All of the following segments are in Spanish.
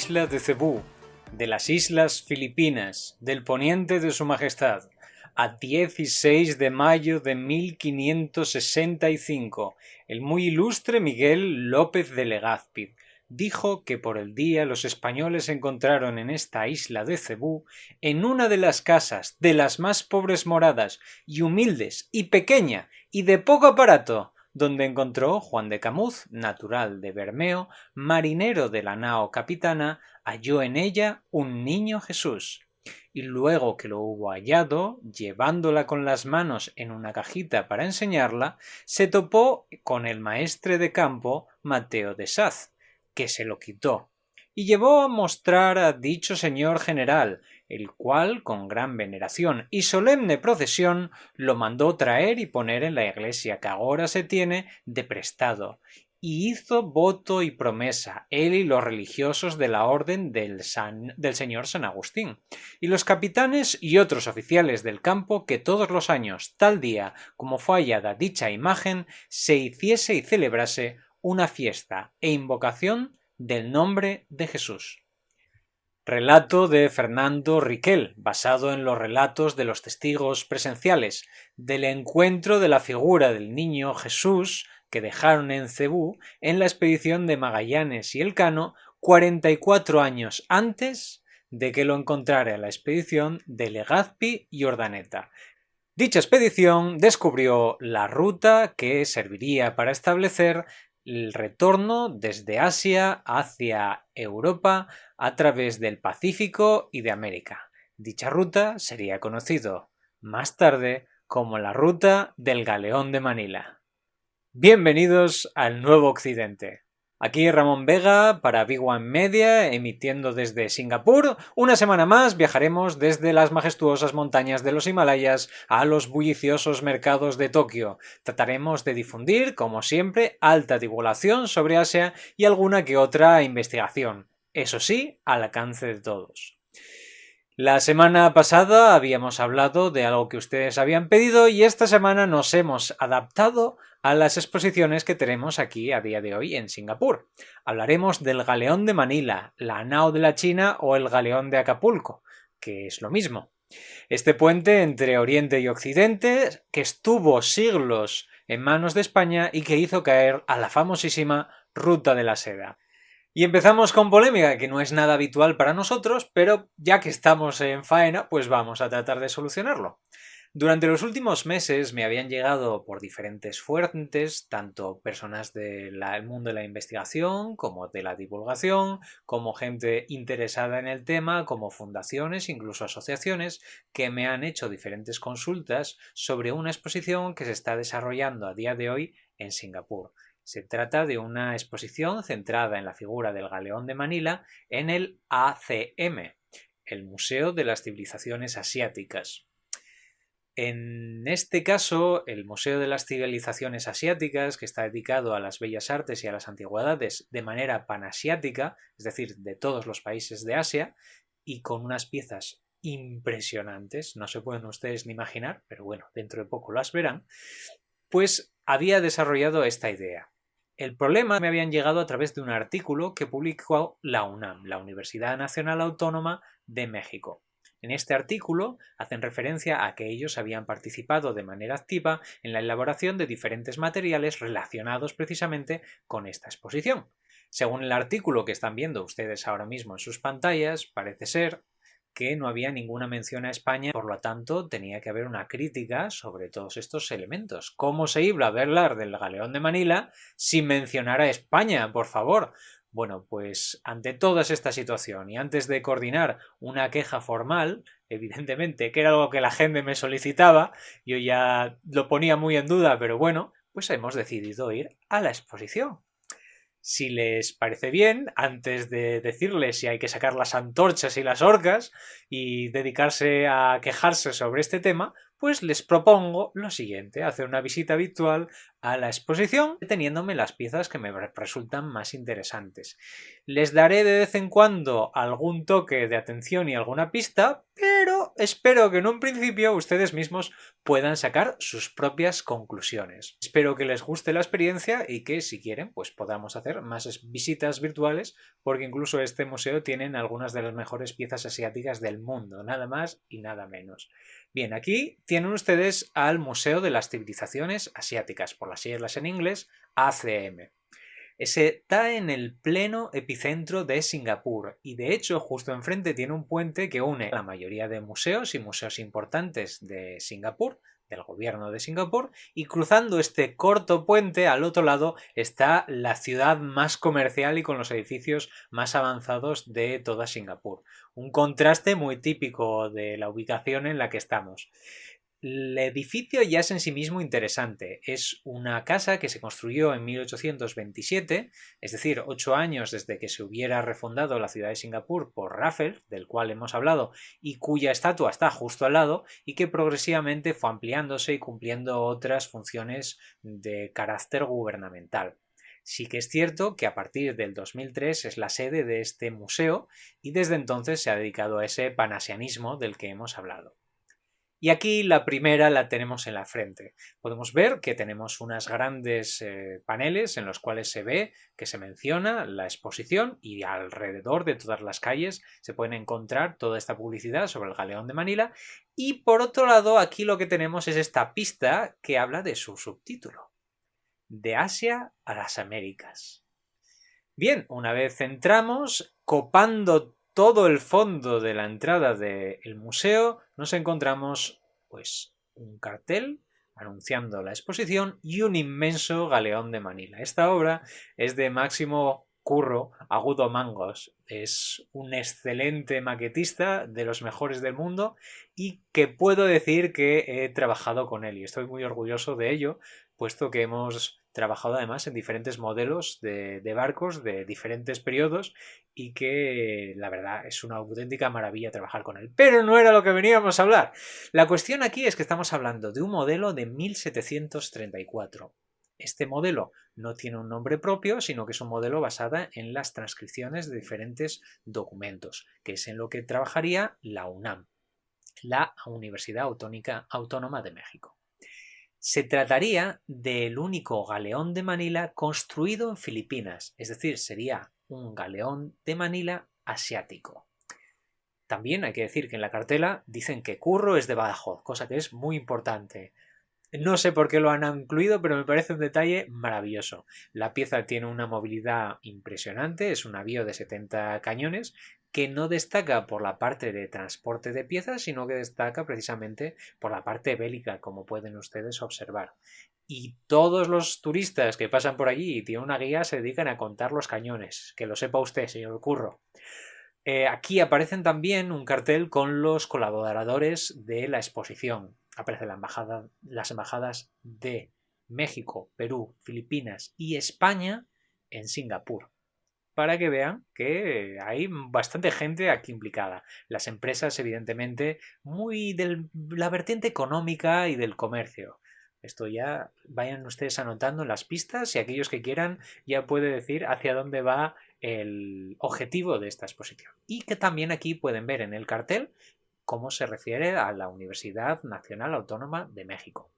isla de Cebú, de las islas Filipinas, del poniente de su majestad, a 16 de mayo de 1565, el muy ilustre Miguel López de Legazpi dijo que por el día los españoles encontraron en esta isla de Cebú, en una de las casas de las más pobres moradas y humildes y pequeña y de poco aparato, donde encontró Juan de Camuz, natural de Bermeo, marinero de la nao capitana, halló en ella un niño Jesús. Y luego que lo hubo hallado, llevándola con las manos en una cajita para enseñarla, se topó con el maestre de campo Mateo de Saz, que se lo quitó, y llevó a mostrar a dicho señor general, el cual, con gran veneración y solemne procesión, lo mandó traer y poner en la iglesia que agora se tiene de prestado, y hizo voto y promesa, él y los religiosos de la orden del señor San Agustín, y los capitanes y otros oficiales del campo, que todos los años, tal día como fue hallada dicha imagen, se hiciese y celebrase una fiesta e invocación del nombre de Jesús. Relato de Fernando Riquel, basado en los relatos de los testigos presenciales del encuentro de la figura del niño Jesús que dejaron en Cebú en la expedición de Magallanes y Elcano 44 años antes de que lo encontrara la expedición de Legazpi y Urdaneta. Dicha expedición descubrió la ruta que serviría para establecer el retorno desde Asia hacia Europa a través del Pacífico y de América. Dicha ruta sería conocido más tarde como la ruta del Galeón de Manila. Bienvenidos al Nuevo Occidente. Aquí Ramón Vega para Big One Media, emitiendo desde Singapur. Una semana más viajaremos desde las majestuosas montañas de los Himalayas a los bulliciosos mercados de Tokio. Trataremos de difundir, como siempre, alta divulgación sobre Asia y alguna que otra investigación. Eso sí, al alcance de todos. La semana pasada habíamos hablado de algo que ustedes habían pedido y esta semana nos hemos adaptado a las exposiciones que tenemos aquí a día de hoy en Singapur. Hablaremos del Galeón de Manila, la nao de la China o el Galeón de Acapulco, que es lo mismo. Este puente entre Oriente y Occidente que estuvo siglos en manos de España y que hizo caer a la famosísima Ruta de la Seda. Y empezamos con polémica, que no es nada habitual para nosotros, pero ya que estamos en faena, pues vamos a tratar de solucionarlo. Durante los últimos meses me habían llegado por diferentes fuentes, tanto personas del mundo de la investigación, como de la divulgación, como gente interesada en el tema, como fundaciones, incluso asociaciones, que me han hecho diferentes consultas sobre una exposición que se está desarrollando a día de hoy en Singapur. Se trata de una exposición centrada en la figura del Galeón de Manila en el ACM, el Museo de las Civilizaciones Asiáticas. En este caso, el Museo de las Civilizaciones Asiáticas, que está dedicado a las bellas artes y a las antigüedades de manera panasiática, es decir, de todos los países de Asia, y con unas piezas impresionantes, no se pueden ustedes ni imaginar, pero bueno, dentro de poco las verán, pues había desarrollado esta idea. El problema me habían llegado a través de un artículo que publicó la UNAM, la Universidad Nacional Autónoma de México. En este artículo hacen referencia a que ellos habían participado de manera activa en la elaboración de diferentes materiales relacionados precisamente con esta exposición. Según el artículo que están viendo ustedes ahora mismo en sus pantallas, parece ser que no había ninguna mención a España, por lo tanto tenía que haber una crítica sobre todos estos elementos. ¿Cómo se iba a hablar del Galeón de Manila sin mencionar a España, por favor? Bueno, pues ante toda esta situación y antes de coordinar una queja formal, evidentemente, que era algo que la gente me solicitaba, yo ya lo ponía muy en duda, pero bueno, pues hemos decidido ir a la exposición. Si les parece bien, antes de decirles si hay que sacar las antorchas y las orcas y dedicarse a quejarse sobre este tema, pues les propongo lo siguiente, hacer una visita virtual a la exposición, deteniéndome las piezas que me resultan más interesantes. Les daré de vez en cuando algún toque de atención y alguna pista, pero espero que en un principio ustedes mismos puedan sacar sus propias conclusiones. Espero que les guste la experiencia y que, si quieren, pues podamos hacer más visitas virtuales, porque incluso este museo tiene algunas de las mejores piezas asiáticas del mundo, nada más y nada menos. Bien, aquí tienen ustedes al Museo de las Civilizaciones Asiáticas, por las siglas en inglés, ACM. Está en el pleno epicentro de Singapur y de hecho justo enfrente tiene un puente que une la mayoría de museos y museos importantes de Singapur, del gobierno de Singapur, y cruzando este corto puente al otro lado está la ciudad más comercial y con los edificios más avanzados de toda Singapur. Un contraste muy típico de la ubicación en la que estamos. El edificio ya es en sí mismo interesante. Es una casa que se construyó en 1827, es decir, 8 años desde que se hubiera refundado la ciudad de Singapur por Raffles, del cual hemos hablado, y cuya estatua está justo al lado, y que progresivamente fue ampliándose y cumpliendo otras funciones de carácter gubernamental. Sí que es cierto que a partir del 2003 es la sede de este museo y desde entonces se ha dedicado a ese panasianismo del que hemos hablado. Y aquí la primera la tenemos en la frente. Podemos ver que tenemos unos grandes paneles en los cuales se ve que se menciona la exposición y alrededor de todas las calles se pueden encontrar toda esta publicidad sobre el Galeón de Manila. Y por otro lado, aquí lo que tenemos es esta pista que habla de su subtítulo: De Asia a las Américas. Bien, una vez entramos, copando todo el fondo de la entrada del museo, nos encontramos pues un cartel anunciando la exposición y un inmenso galeón de Manila. Esta obra es de Máximo Curro Agudo Mangos. Es un excelente maquetista, de los mejores del mundo, y que puedo decir que he trabajado con él y estoy muy orgulloso de ello, puesto que hemos trabajado además en diferentes modelos de barcos de diferentes periodos y que la verdad es una auténtica maravilla trabajar con él. Pero no era lo que veníamos a hablar. La cuestión aquí es que estamos hablando de un modelo de 1734. Este modelo no tiene un nombre propio, sino que es un modelo basado en las transcripciones de diferentes documentos, que es en lo que trabajaría la UNAM, la Universidad Autónoma de México. Se trataría del único galeón de Manila construido en Filipinas, es decir, sería un galeón de Manila asiático. También hay que decir que en la cartela dicen que Curro es de Badajoz, cosa que es muy importante. No sé por qué lo han incluido, pero me parece un detalle maravilloso. La pieza tiene una movilidad impresionante, es un navío de 70 cañones que no destaca por la parte de transporte de piezas, sino que destaca precisamente por la parte bélica, como pueden ustedes observar. Y todos los turistas que pasan por allí y tienen una guía se dedican a contar los cañones. Que lo sepa usted, señor Curro. Aquí aparecen también un cartel con los colaboradores de la exposición. Aparecen las embajadas de México, Perú, Filipinas y España en Singapur, para que vean que hay bastante gente aquí implicada. Las empresas, evidentemente, muy de la vertiente económica y del comercio. Esto ya vayan ustedes anotando en las pistas y aquellos que quieran ya puede decir hacia dónde va el objetivo de esta exposición. Y que también aquí pueden ver en el cartel cómo se refiere a la Universidad Nacional Autónoma de México,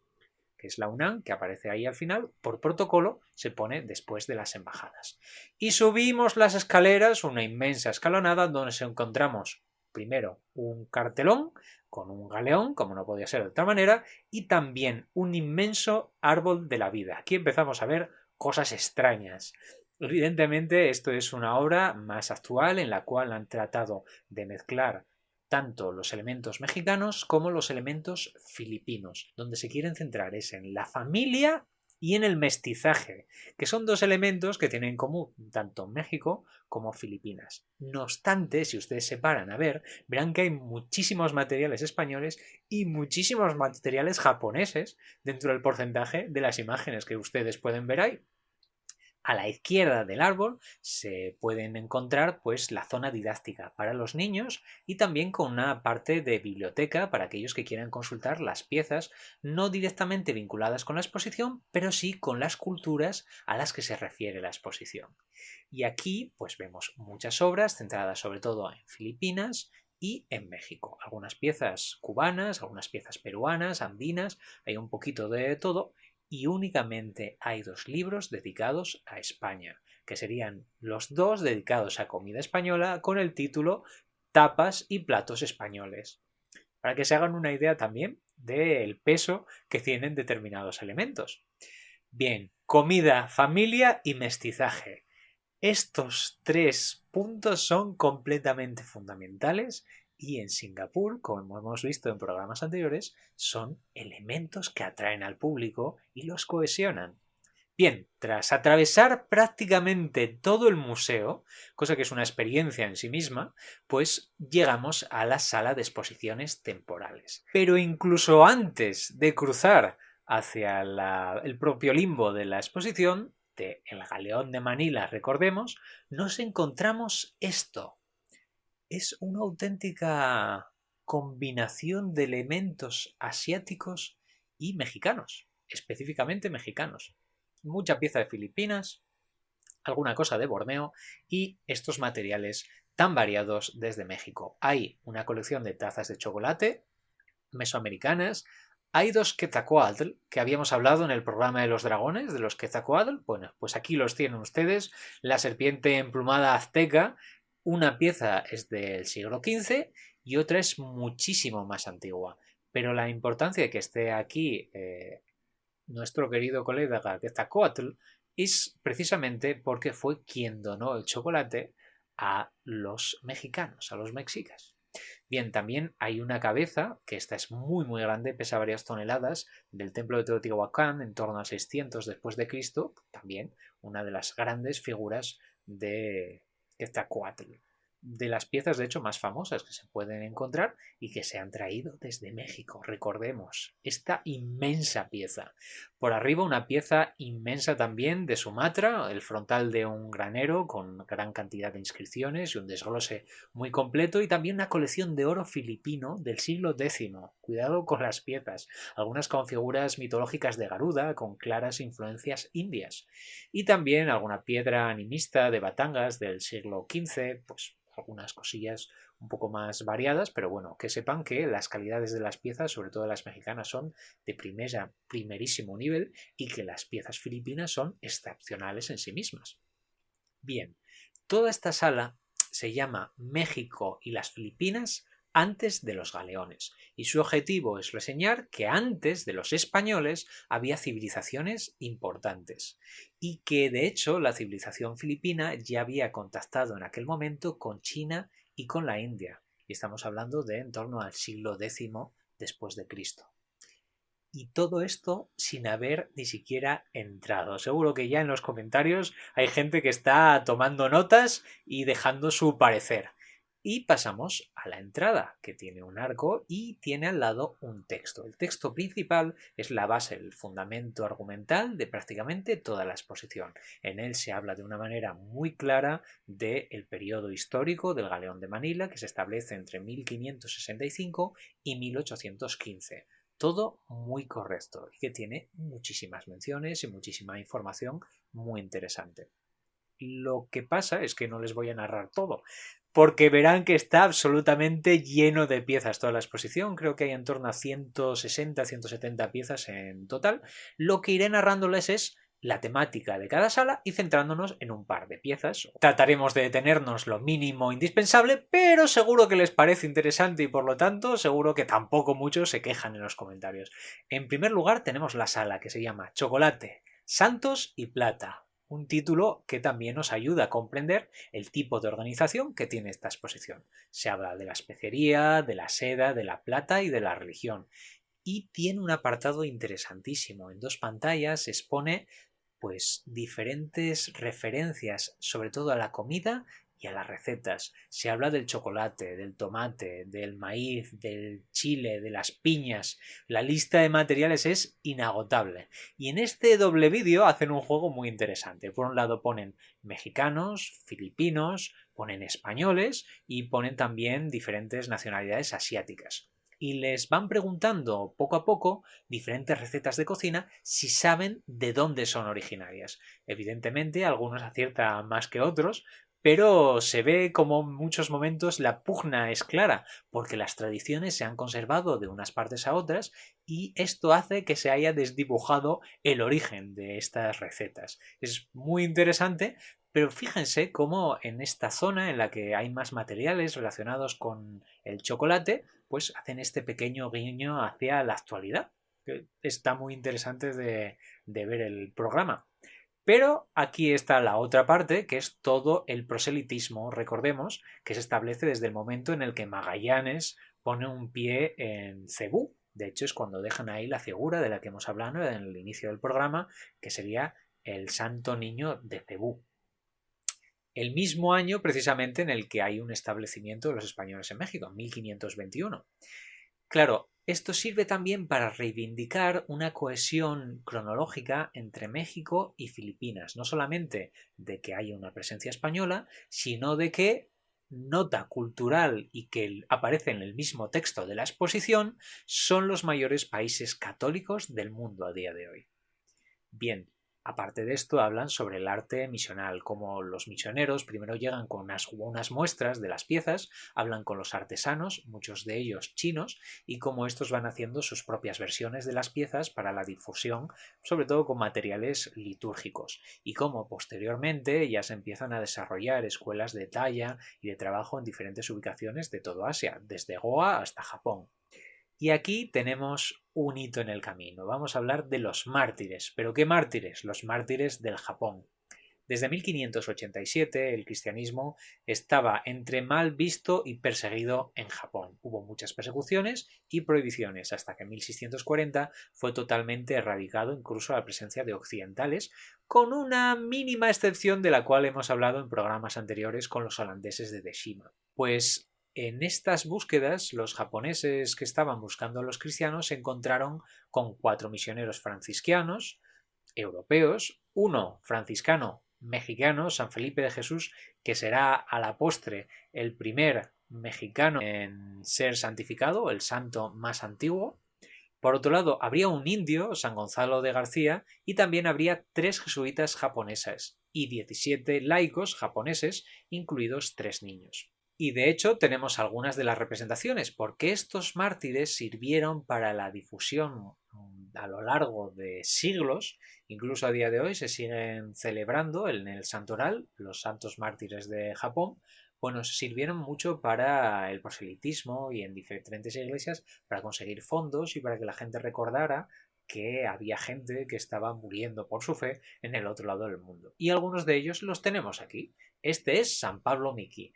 que es la UNAM, que aparece ahí al final. Por protocolo se pone después de las embajadas. Y subimos las escaleras, una inmensa escalonada, donde nos encontramos primero un cartelón con un galeón, como no podía ser de otra manera, y también un inmenso árbol de la vida. Aquí empezamos a ver cosas extrañas. Evidentemente esto es una obra más actual en la cual han tratado de mezclar tanto los elementos mexicanos como los elementos filipinos. Donde se quieren centrar es en la familia y en el mestizaje, que son dos elementos que tienen en común tanto México como Filipinas. No obstante, si ustedes se paran a ver, verán que hay muchísimos materiales españoles y muchísimos materiales japoneses dentro del porcentaje de las imágenes que ustedes pueden ver ahí. A la izquierda del árbol se pueden encontrar pues la zona didáctica para los niños y también con una parte de biblioteca para aquellos que quieran consultar las piezas no directamente vinculadas con la exposición, pero sí con las culturas a las que se refiere la exposición. Y aquí pues vemos muchas obras centradas sobre todo en Filipinas y en México. Algunas piezas cubanas, algunas piezas peruanas, andinas, hay un poquito de todo. Y únicamente hay 2 libros dedicados a España, que serían los 2 dedicados a comida española con el título Tapas y platos españoles, para que se hagan una idea también del peso que tienen determinados elementos. Bien, comida, familia y mestizaje. Estos 3 puntos son completamente fundamentales y en Singapur, como hemos visto en programas anteriores, son elementos que atraen al público y los cohesionan. Bien, tras atravesar prácticamente todo el museo, cosa que es una experiencia en sí misma, pues llegamos a la sala de exposiciones temporales. Pero incluso antes de cruzar hacia el propio limbo de la exposición, de El Galeón de Manila, recordemos, nos encontramos esto. Es una auténtica combinación de elementos asiáticos y mexicanos, específicamente mexicanos. Mucha pieza de Filipinas, alguna cosa de Borneo y estos materiales tan variados desde México. Hay una colección de tazas de chocolate mesoamericanas. Hay 2 Quetzalcóatl que habíamos hablado en el programa de los dragones, de los Quetzalcóatl. Bueno, pues aquí los tienen ustedes. La serpiente emplumada azteca, una pieza es del siglo XV y otra es muchísimo más antigua. Pero la importancia de que esté aquí nuestro querido colega Quetzalcóatl es precisamente porque fue quien donó el chocolate a los mexicanos, a los mexicas. Bien, también hay una cabeza, que esta es muy grande, pesa varias toneladas, del templo de Teotihuacán, en torno a 600 después de Cristo, también una de las grandes figuras de Quetzalcóatl. De las piezas, de hecho, más famosas que se pueden encontrar y que se han traído desde México. Recordemos, esta inmensa pieza. Por arriba una pieza inmensa también de Sumatra, el frontal de un granero con gran cantidad de inscripciones y un desglose muy completo, y también una colección de oro filipino del siglo X. Cuidado con las piezas, algunas con figuras mitológicas de Garuda, con claras influencias indias. Y también alguna piedra animista de Batangas del siglo XV, pues algunas cosillas un poco más variadas, pero bueno, que sepan que las calidades de las piezas, sobre todo las mexicanas, son de primerísimo nivel y que las piezas filipinas son excepcionales en sí mismas. Bien, toda esta sala se llama México y las Filipinas antes de los galeones, y su objetivo es reseñar que antes de los españoles había civilizaciones importantes y que de hecho la civilización filipina ya había contactado en aquel momento con China y con la India, y estamos hablando de en torno al siglo X después de Cristo. Y todo esto sin haber ni siquiera entrado. Seguro que ya en los comentarios hay gente que está tomando notas y dejando su parecer. Y pasamos a la entrada, que tiene un arco y tiene al lado un texto. El texto principal es la base, el fundamento argumental de prácticamente toda la exposición. En él se habla de una manera muy clara del periodo histórico del Galeón de Manila, que se establece entre 1565 y 1815. Todo muy correcto y que tiene muchísimas menciones y muchísima información muy interesante. Lo que pasa es que no les voy a narrar todo, porque verán que está absolutamente lleno de piezas toda la exposición. Creo que hay en torno a 160, 170 piezas en total. Lo que iré narrándoles es la temática de cada sala y centrándonos en un par de piezas. Trataremos de detenernos lo mínimo indispensable, pero seguro que les parece interesante y por lo tanto seguro que tampoco muchos se quejan en los comentarios. En primer lugar tenemos la sala que se llama Chocolate, Santos y Plata. Un título que también nos ayuda a comprender el tipo de organización que tiene esta exposición. Se habla de la especería, de la seda, de la plata y de la religión. Y tiene un apartado interesantísimo. En 2 pantallas expone pues diferentes referencias, sobre todo a la comida y a las recetas. Se habla del chocolate, del tomate, del maíz, del chile, de las piñas. La lista de materiales es inagotable. Y en este doble vídeo hacen un juego muy interesante. Por un lado ponen mexicanos, filipinos, ponen españoles y ponen también diferentes nacionalidades asiáticas. Y les van preguntando poco a poco diferentes recetas de cocina si saben de dónde son originarias. Evidentemente, algunos aciertan más que otros, pero se ve como en muchos momentos la pugna es clara, porque las tradiciones se han conservado de unas partes a otras y esto hace que se haya desdibujado el origen de estas recetas. Es muy interesante, pero fíjense cómo en esta zona en la que hay más materiales relacionados con el chocolate, pues hacen este pequeño guiño hacia la actualidad. Está muy interesante de ver el programa. Pero aquí está la otra parte, que es todo el proselitismo, recordemos, que se establece desde el momento en el que Magallanes pone un pie en Cebú. De hecho, es cuando dejan ahí la figura de la que hemos hablado en el inicio del programa, que sería el Santo Niño de Cebú. El mismo año, precisamente, en el que hay un establecimiento de los españoles en México, en 1521. Claro, esto sirve también para reivindicar una cohesión cronológica entre México y Filipinas, no solamente de que haya una presencia española, sino de que nota cultural y que aparece en el mismo texto de la exposición, son los mayores países católicos del mundo a día de hoy. Bien, aparte de esto hablan sobre el arte misional, como los misioneros primero llegan con unas muestras de las piezas, hablan con los artesanos, muchos de ellos chinos, y cómo estos van haciendo sus propias versiones de las piezas para la difusión, sobre todo con materiales litúrgicos, y cómo posteriormente ya se empiezan a desarrollar escuelas de talla y de trabajo en diferentes ubicaciones de todo Asia, desde Goa hasta Japón. Y aquí tenemos un hito en el camino. Vamos a hablar de los mártires. ¿Pero qué mártires? Los mártires del Japón. Desde 1587 el cristianismo estaba entre mal visto y perseguido en Japón. Hubo muchas persecuciones y prohibiciones hasta que en 1640 fue totalmente erradicado incluso la presencia de occidentales, con una mínima excepción de la cual hemos hablado en programas anteriores con los holandeses de Deshima. Pues en estas búsquedas, los japoneses que estaban buscando a los cristianos se encontraron con 4 misioneros franciscanos europeos, uno franciscano mexicano, San Felipe de Jesús, que será a la postre el primer mexicano en ser santificado, el santo más antiguo. Por otro lado, habría un indio, San Gonzalo de García, y también habría 3 jesuitas japonesas y 17 laicos japoneses, incluidos 3 niños. Y de hecho tenemos algunas de las representaciones, porque estos mártires sirvieron para la difusión a lo largo de siglos, incluso a día de hoy se siguen celebrando en el santoral, los santos mártires de Japón, bueno, sirvieron mucho para el proselitismo y en diferentes iglesias para conseguir fondos y para que la gente recordara que había gente que estaba muriendo por su fe en el otro lado del mundo. Y algunos de ellos los tenemos aquí. Este es San Pablo Miki.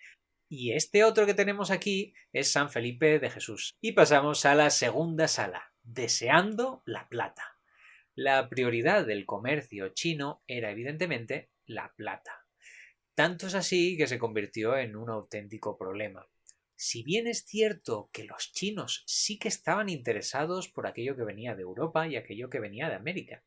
Y este otro que tenemos aquí es San Felipe de Jesús. Y pasamos a la segunda sala, deseando la plata. La prioridad del comercio chino era evidentemente la plata. Tanto es así que se convirtió en un auténtico problema. Si bien es cierto que los chinos sí que estaban interesados por aquello que venía de Europa y aquello que venía de América.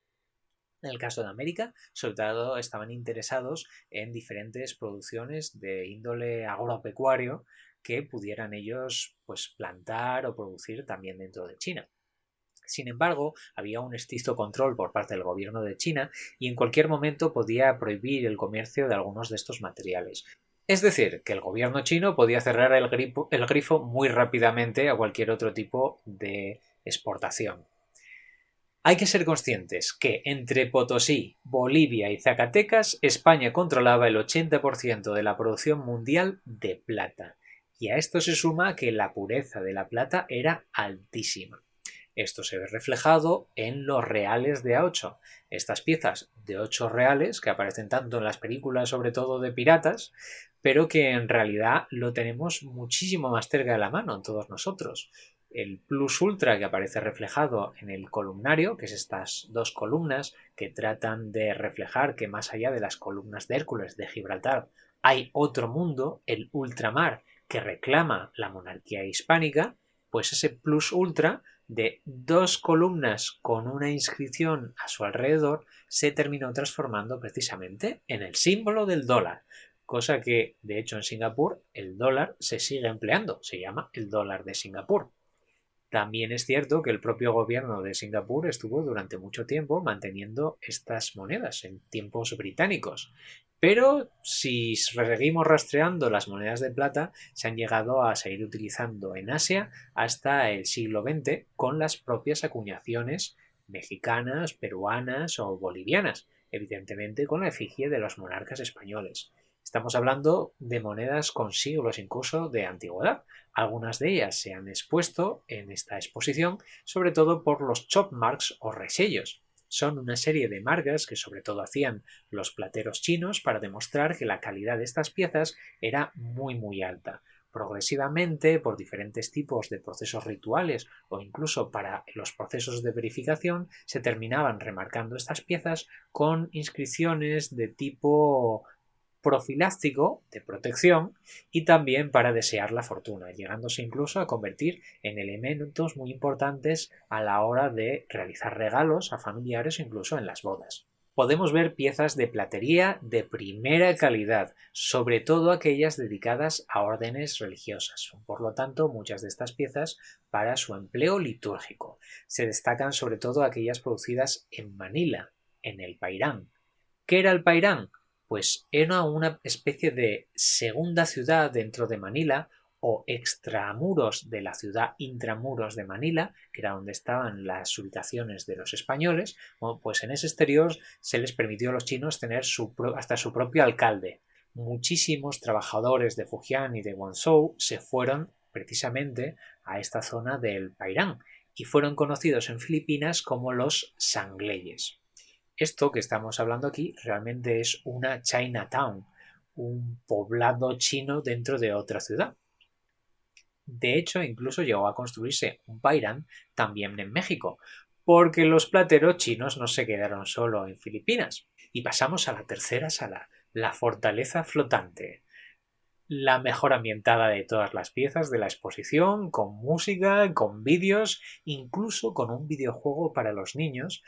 En el caso de América, sobre todo estaban interesados en diferentes producciones de índole agropecuario que pudieran ellos pues plantar o producir también dentro de China. Sin embargo, había un estricto control por parte del gobierno de China y en cualquier momento podía prohibir el comercio de algunos de estos materiales. Es decir, que el gobierno chino podía cerrar el grifo muy rápidamente a cualquier otro tipo de exportación. Hay que ser conscientes que entre Potosí, Bolivia y Zacatecas, España controlaba el 80% de la producción mundial de plata. Y a esto se suma que la pureza de la plata era altísima. Esto se ve reflejado en los reales de A8. Estas piezas de 8 reales, que aparecen tanto en las películas, sobre todo de piratas, pero que en realidad lo tenemos muchísimo más cerca de la mano en todos nosotros. el plus ultra que aparece reflejado en el columnario, que es estas dos columnas que tratan de reflejar que más allá de las columnas de Hércules de Gibraltar hay otro mundo, el ultramar, que reclama la monarquía hispánica, pues ese plus ultra de dos columnas con una inscripción a su alrededor se terminó transformando precisamente en el símbolo del dólar, cosa que de hecho en Singapur el dólar se sigue empleando, se llama el dólar de Singapur. También es cierto que el propio gobierno de Singapur estuvo durante mucho tiempo manteniendo estas monedas en tiempos británicos. Pero si seguimos rastreando las monedas de plata, se han llegado a seguir utilizando en Asia hasta el siglo XX con las propias acuñaciones mexicanas, peruanas o bolivianas, evidentemente con la efigie de los monarcas españoles. Estamos hablando de monedas con siglos incluso de antigüedad. Algunas de ellas se han expuesto en esta exposición, sobre todo por los chop marks o resellos. Son una serie de marcas que sobre todo hacían los plateros chinos para demostrar que la calidad de estas piezas era muy alta. Progresivamente, por diferentes tipos de procesos rituales o incluso para los procesos de verificación, se terminaban remarcando estas piezas con inscripciones de tipo profiláctico de protección y también para desear la fortuna, llegándose incluso a convertir en elementos muy importantes a la hora de realizar regalos a familiares o incluso en las bodas. Podemos ver piezas de platería de primera calidad, sobre todo aquellas dedicadas a órdenes religiosas. Son, por lo tanto, muchas de estas piezas para su empleo litúrgico. Se destacan sobre todo aquellas producidas en Manila, en el Pairán. ¿Qué era el Pairán? Pues era una especie de segunda ciudad dentro de Manila o extramuros de la ciudad intramuros de Manila, que era donde estaban las ubicaciones de los españoles. Bueno, pues en ese exterior se les permitió a los chinos tener hasta su propio alcalde. Muchísimos trabajadores de Fujian y de Guangzhou se fueron precisamente a esta zona del Pairán y fueron conocidos en Filipinas como los sangleyes. Esto que estamos hablando aquí realmente es una Chinatown, un poblado chino dentro de otra ciudad. De hecho, incluso llegó a construirse un Pairán también en México, porque los plateros chinos no se quedaron solo en Filipinas. Y pasamos a la tercera sala, la fortaleza flotante. La mejor ambientada de todas las piezas de la exposición, con música, con vídeos, incluso con un videojuego para los niños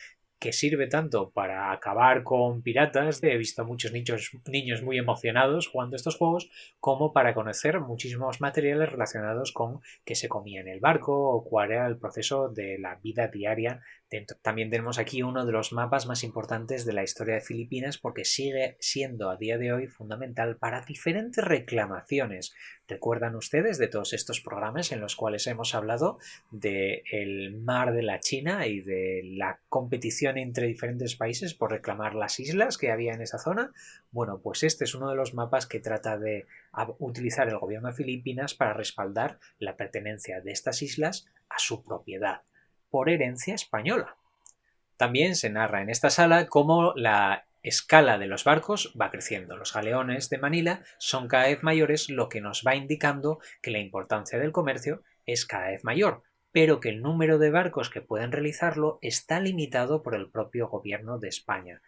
que sirve tanto para acabar con piratas, he visto a muchos niños muy emocionados jugando estos juegos, como para conocer muchísimos materiales relacionados con qué se comía en el barco o cuál era el proceso de la vida diaria dentro. También tenemos aquí uno de los mapas más importantes de la historia de Filipinas porque sigue siendo a día de hoy fundamental para diferentes reclamaciones. ¿Recuerdan ustedes de todos estos programas en los cuales hemos hablado del mar de la China y de la competición entre diferentes países por reclamar las islas que había en esa zona? Bueno, pues este es uno de los mapas que trata de utilizar el gobierno de Filipinas para respaldar la pertenencia de estas islas a su propiedad por herencia española. También se narra en esta sala cómo la escala de los barcos va creciendo. Los galeones de Manila son cada vez mayores, lo que nos va indicando que la importancia del comercio es cada vez mayor, pero que el número de barcos que pueden realizarlo está limitado por el propio gobierno de España.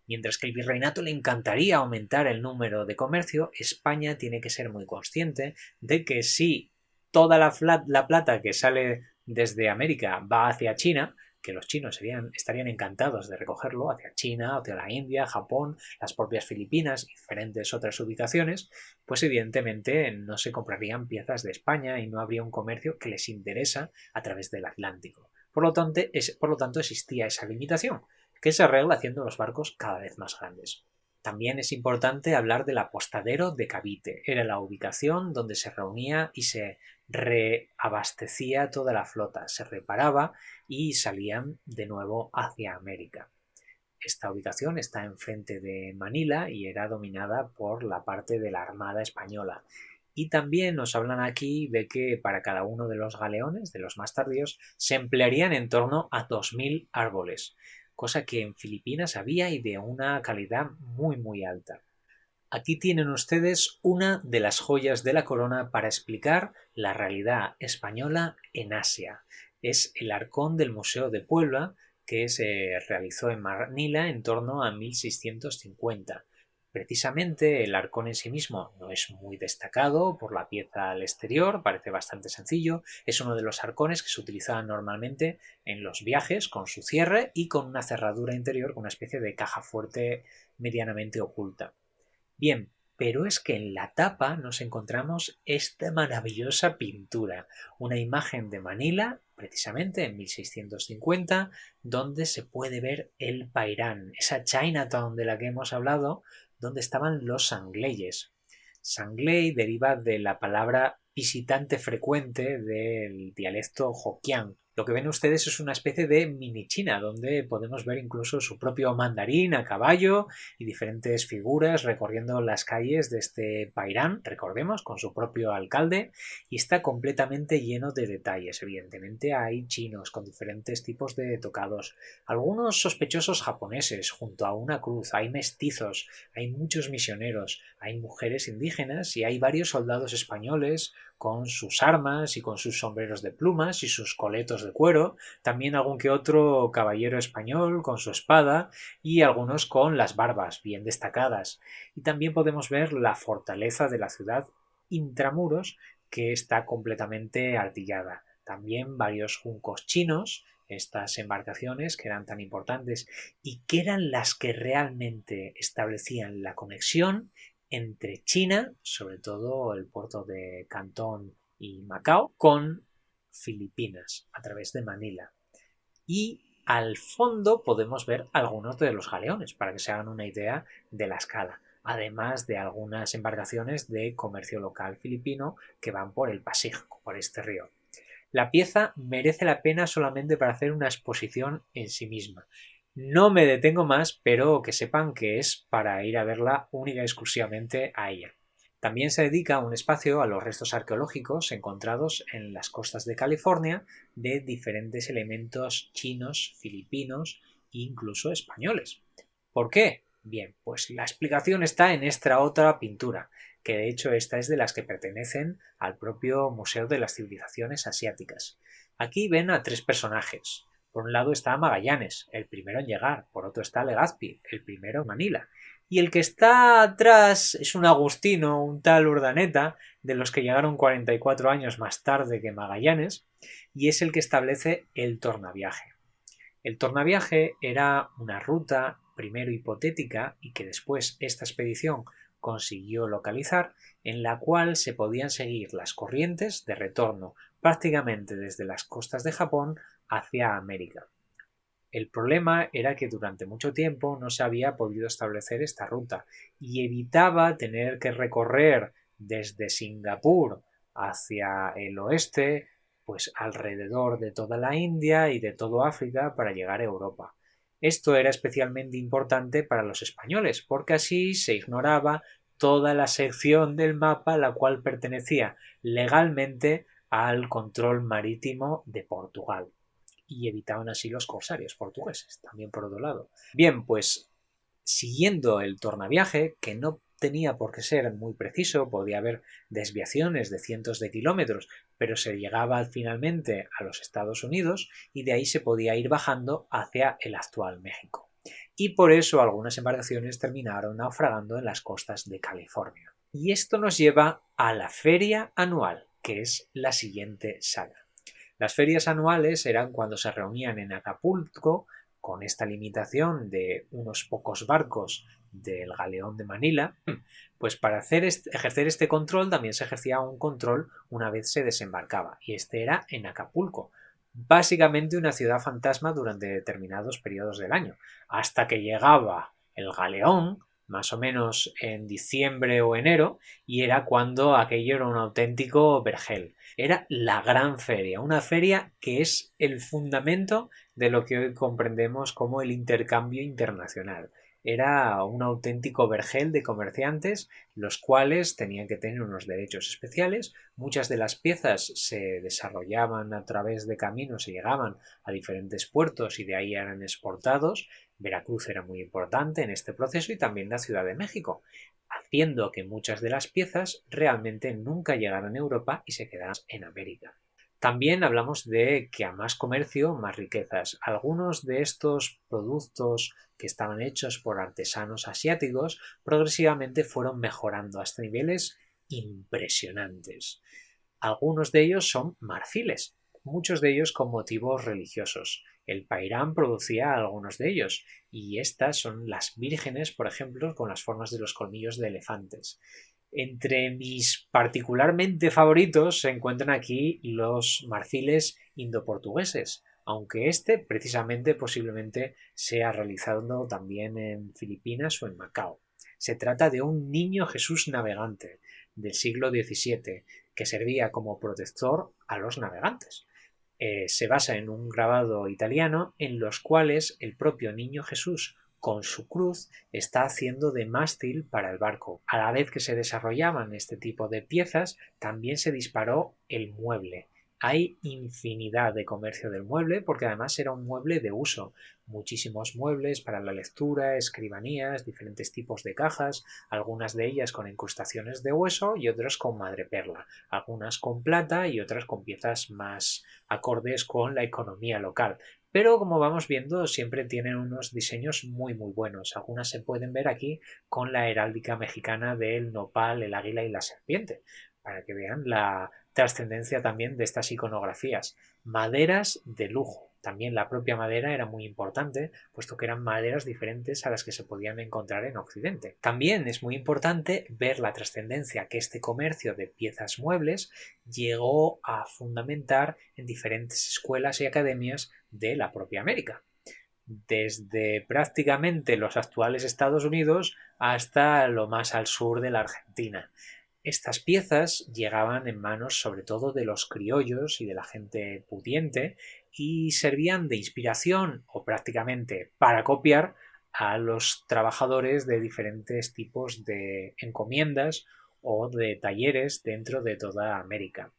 Mientras que al virreinato le encantaría aumentar el número de comercio, España tiene que ser muy consciente de que si toda la plata que sale desde América va hacia China, que los chinos estarían encantados de recogerlo hacia China, hacia la India, Japón, las propias Filipinas y diferentes otras ubicaciones, pues evidentemente no se comprarían piezas de España y no habría un comercio que les interesa a través del Atlántico. Por lo tanto existía esa limitación, que se arregla haciendo los barcos cada vez más grandes. También es importante hablar del apostadero de Cavite. Era la ubicación donde se reunía y se reabastecía toda la flota, se reparaba y salían de nuevo hacia América. Esta ubicación está enfrente de Manila y era dominada por la parte de la Armada Española. Y también nos hablan aquí de que para cada uno de los galeones, de los más tardíos, se emplearían en torno a 2.000 árboles, cosa que en Filipinas había y de una calidad muy alta. Aquí tienen ustedes una de las joyas de la corona para explicar la realidad española en Asia. Es el arcón del Museo de Puebla que se realizó en Manila en torno a 1650. Precisamente el arcón en sí mismo no es muy destacado por la pieza al exterior, parece bastante sencillo, es uno de los arcones que se utilizaban normalmente en los viajes con su cierre y con una cerradura interior con una especie de caja fuerte medianamente oculta. Bien, pero es que en la tapa nos encontramos esta maravillosa pintura, una imagen de Manila, precisamente en 1650, donde se puede ver el Pairán, esa Chinatown de la que hemos hablado, donde estaban los sangleyes. Sangley deriva de la palabra visitante frecuente del dialecto hokkien. Lo que ven ustedes es una especie de mini China, donde podemos ver incluso su propio mandarín a caballo y diferentes figuras recorriendo las calles de este Pairán, recordemos, con su propio alcalde, y está completamente lleno de detalles. Evidentemente hay chinos con diferentes tipos de tocados, algunos sospechosos japoneses junto a una cruz, hay mestizos, hay muchos misioneros, hay mujeres indígenas y hay varios soldados españoles con sus armas y con sus sombreros de plumas y sus coletos de cuero, también algún que otro caballero español con su espada y algunos con las barbas bien destacadas. Y también podemos ver la fortaleza de la ciudad intramuros, que está completamente artillada. También varios juncos chinos, estas embarcaciones que eran tan importantes y que eran las que realmente establecían la conexión entre China, sobre todo el puerto de Cantón y Macao, con Filipinas a través de Manila. Y al fondo podemos ver algunos de los galeones, para que se hagan una idea de la escala, además de algunas embarcaciones de comercio local filipino que van por el Pacífico, por este río. La pieza merece la pena solamente para hacer una exposición en sí misma. No me detengo más, pero que sepan que es para ir a verla única y exclusivamente a ella. También se dedica un espacio a los restos arqueológicos encontrados en las costas de California de diferentes elementos chinos, filipinos e incluso españoles. ¿Por qué? Bien, pues la explicación está en esta otra pintura, que de hecho esta es de las que pertenecen al propio Museo de las Civilizaciones Asiáticas. Aquí ven a tres personajes. Por un lado está Magallanes, el primero en llegar, por otro está Legazpi, el primero en Manila, y el que está atrás es un agustino, un tal Urdaneta, de los que llegaron 44 años más tarde que Magallanes, y es el que establece el tornaviaje. El tornaviaje era una ruta primero hipotética y que después esta expedición consiguió localizar, en la cual se podían seguir las corrientes de retorno prácticamente desde las costas de Japón hacia América. El problema era que durante mucho tiempo no se había podido establecer esta ruta y evitaba tener que recorrer desde Singapur hacia el oeste, pues alrededor de toda la India y de todo África para llegar a Europa. Esto era especialmente importante para los españoles, porque así se ignoraba toda la sección del mapa la cual pertenecía legalmente al control marítimo de Portugal y evitaban así los corsarios portugueses, también por otro lado. Bien, pues siguiendo el tornaviaje, que no tenía por qué ser muy preciso, podía haber desviaciones de cientos de kilómetros, pero se llegaba finalmente a los Estados Unidos y de ahí se podía ir bajando hacia el actual México. Y por eso algunas embarcaciones terminaron naufragando en las costas de California. Y esto nos lleva a la feria anual, que es la siguiente saga. Las ferias anuales eran cuando se reunían en Acapulco, con esta limitación de unos pocos barcos del galeón de Manila, pues para ejercer este control también se ejercía un control una vez se desembarcaba, y este era en Acapulco, básicamente una ciudad fantasma durante determinados periodos del año, hasta que llegaba el galeón, más o menos en diciembre o enero, y era cuando aquello era un auténtico vergel. Era la gran feria, una feria que es el fundamento de lo que hoy comprendemos como el intercambio internacional. Era un auténtico vergel de comerciantes, los cuales tenían que tener unos derechos especiales. Muchas de las piezas se desarrollaban a través de caminos y llegaban a diferentes puertos y de ahí eran exportados. Veracruz era muy importante en este proceso y también la Ciudad de México. haciendo que muchas de las piezas realmente nunca llegaran a Europa y se quedaran en América. También hablamos de que a más comercio, más riquezas. Algunos de estos productos que estaban hechos por artesanos asiáticos progresivamente fueron mejorando hasta niveles impresionantes. Algunos de ellos son marfiles, muchos de ellos con motivos religiosos. El Pairán producía algunos de ellos, y estas son las vírgenes, por ejemplo, con las formas de los colmillos de elefantes. Entre mis particularmente favoritos se encuentran aquí los marfiles indoportugueses, aunque este precisamente posiblemente sea realizado también en Filipinas o en Macao. Se trata de un niño Jesús navegante del siglo XVII que servía como protector a los navegantes. Se basa en un grabado italiano en los cuales el propio niño Jesús con su cruz está haciendo de mástil para el barco. A la vez que se desarrollaban este tipo de piezas, también se disparó el mueble. Hay infinidad de comercio del mueble porque además era un mueble de uso. Muchísimos muebles para la lectura, escribanías, diferentes tipos de cajas, algunas de ellas con incrustaciones de hueso y otras con madreperla, algunas con plata y otras con piezas más acordes con la economía local. Pero como vamos viendo siempre tienen unos diseños muy buenos. Algunas se pueden ver aquí con la heráldica mexicana del nopal, el águila y la serpiente, para que vean la trascendencia también de estas iconografías. Maderas de lujo. También la propia madera era muy importante, puesto que eran maderas diferentes a las que se podían encontrar en Occidente. También es muy importante ver la trascendencia que este comercio de piezas muebles llegó a fundamentar en diferentes escuelas y academias de la propia América. Desde prácticamente los actuales Estados Unidos hasta lo más al sur de la Argentina. Estas piezas llegaban en manos sobre todo de los criollos y de la gente pudiente y servían de inspiración o prácticamente para copiar a los trabajadores de diferentes tipos de encomiendas o de talleres dentro de toda América.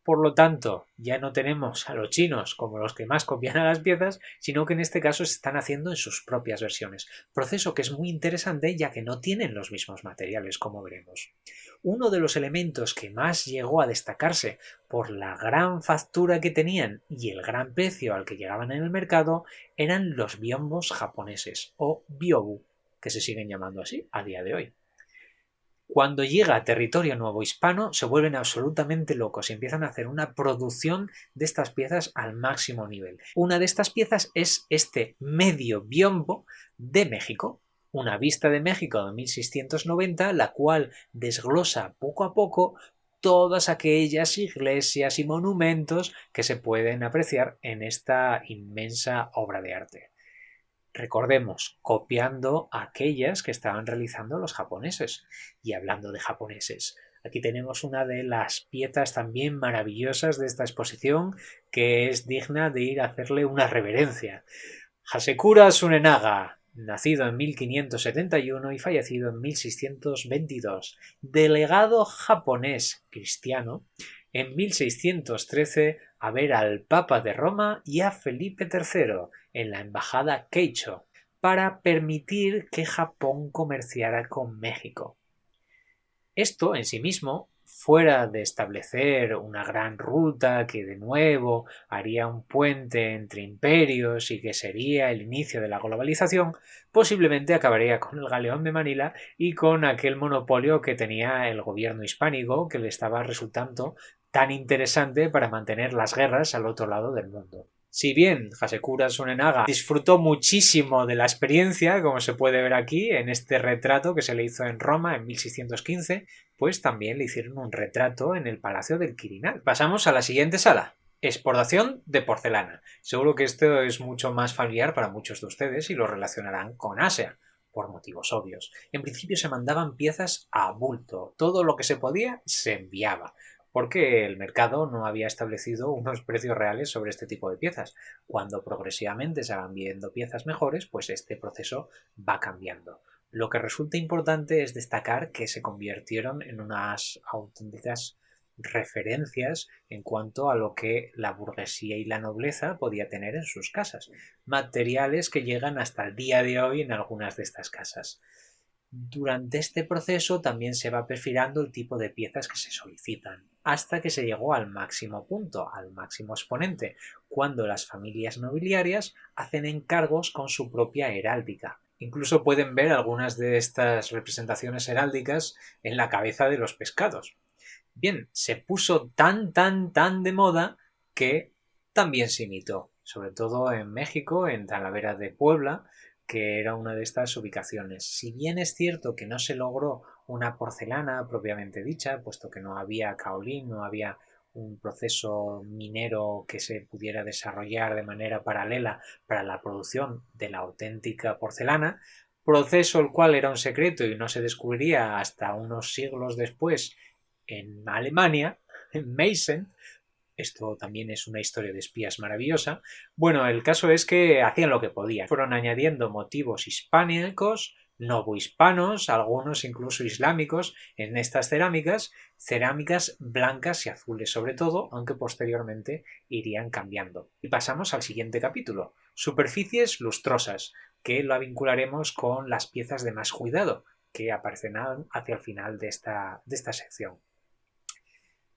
Por lo tanto, ya no tenemos a los chinos como los que más copian a las piezas, sino que en este caso se están haciendo en sus propias versiones. Proceso que es muy interesante ya que no tienen los mismos materiales, como veremos. Uno de los elementos que más llegó a destacarse por la gran factura que tenían y el gran precio al que llegaban en el mercado eran los biombos japoneses, o byobu, que se siguen llamando así a día de hoy. Cuando llega a territorio nuevo hispano se vuelven absolutamente locos y empiezan a hacer una producción de estas piezas al máximo nivel. Una de estas piezas es este medio biombo de México, una vista de México de 1690, la cual desglosa poco a poco todas aquellas iglesias y monumentos que se pueden apreciar en esta inmensa obra de arte. Recordemos, copiando aquellas que estaban realizando los japoneses. Y hablando de japoneses, aquí tenemos una de las piezas también maravillosas de esta exposición que es digna de ir a hacerle una reverencia. Hasekura Tsunenaga, nacido en 1571 y fallecido en 1622, delegado japonés cristiano, en 1613 a ver al Papa de Roma y a Felipe III en la embajada Keicho para permitir que Japón comerciara con México. Esto en sí mismo, fuera de establecer una gran ruta que de nuevo haría un puente entre imperios y que sería el inicio de la globalización, posiblemente acabaría con el galeón de Manila y con aquel monopolio que tenía el gobierno hispánico que le estaba resultando tan interesante para mantener las guerras al otro lado del mundo. Si bien Hasekura Tsunenaga disfrutó muchísimo de la experiencia, como se puede ver aquí en este retrato que se le hizo en Roma en 1615, pues también le hicieron un retrato en el Palacio del Quirinal. Pasamos a la siguiente sala. Exportación de porcelana. Seguro que esto es mucho más familiar para muchos de ustedes y lo relacionarán con Asia, por motivos obvios. En principio se mandaban piezas a bulto. Todo lo que se podía se enviaba, porque el mercado no había establecido unos precios reales sobre este tipo de piezas. Cuando progresivamente se van viendo piezas mejores, pues este proceso va cambiando. Lo que resulta importante es destacar que se convirtieron en unas auténticas referencias en cuanto a lo que la burguesía y la nobleza podía tener en sus casas, materiales que llegan hasta el día de hoy en algunas de estas casas. Durante este proceso también se va perfilando el tipo de piezas que se solicitan, hasta que se llegó al máximo punto, al máximo exponente, cuando las familias nobiliarias hacen encargos con su propia heráldica. Incluso pueden ver algunas de estas representaciones heráldicas en la cabeza de los pescados. Bien, se puso tan de moda que también se imitó, sobre todo en México, en Talavera de Puebla, que era una de estas ubicaciones. Si bien es cierto que no se logró una porcelana propiamente dicha, puesto que no había caolín, no había un proceso minero que se pudiera desarrollar de manera paralela para la producción de la auténtica porcelana, proceso el cual era un secreto y no se descubriría hasta unos siglos después en Alemania, en Meissen. Esto también es una historia de espías maravillosa. Bueno, el caso es que hacían lo que podían. Fueron añadiendo motivos hispánicos, novohispanos, algunos incluso islámicos en estas cerámicas blancas y azules sobre todo, aunque posteriormente irían cambiando. Y pasamos al siguiente capítulo, superficies lustrosas, que la vincularemos con las piezas de más cuidado, que aparecerán hacia el final de esta sección.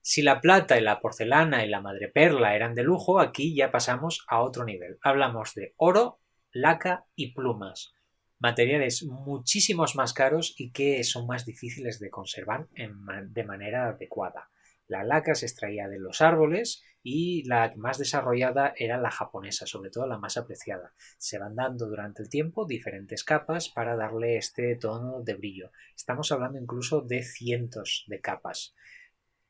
Si la plata y la porcelana y la madreperla eran de lujo, aquí ya pasamos a otro nivel. Hablamos de oro, laca y plumas, materiales muchísimos más caros y que son más difíciles de conservar de manera adecuada. La laca se extraía de los árboles y la más desarrollada era la japonesa, sobre todo la más apreciada. Se van dando durante el tiempo diferentes capas para darle este tono de brillo. Estamos hablando incluso de cientos de capas.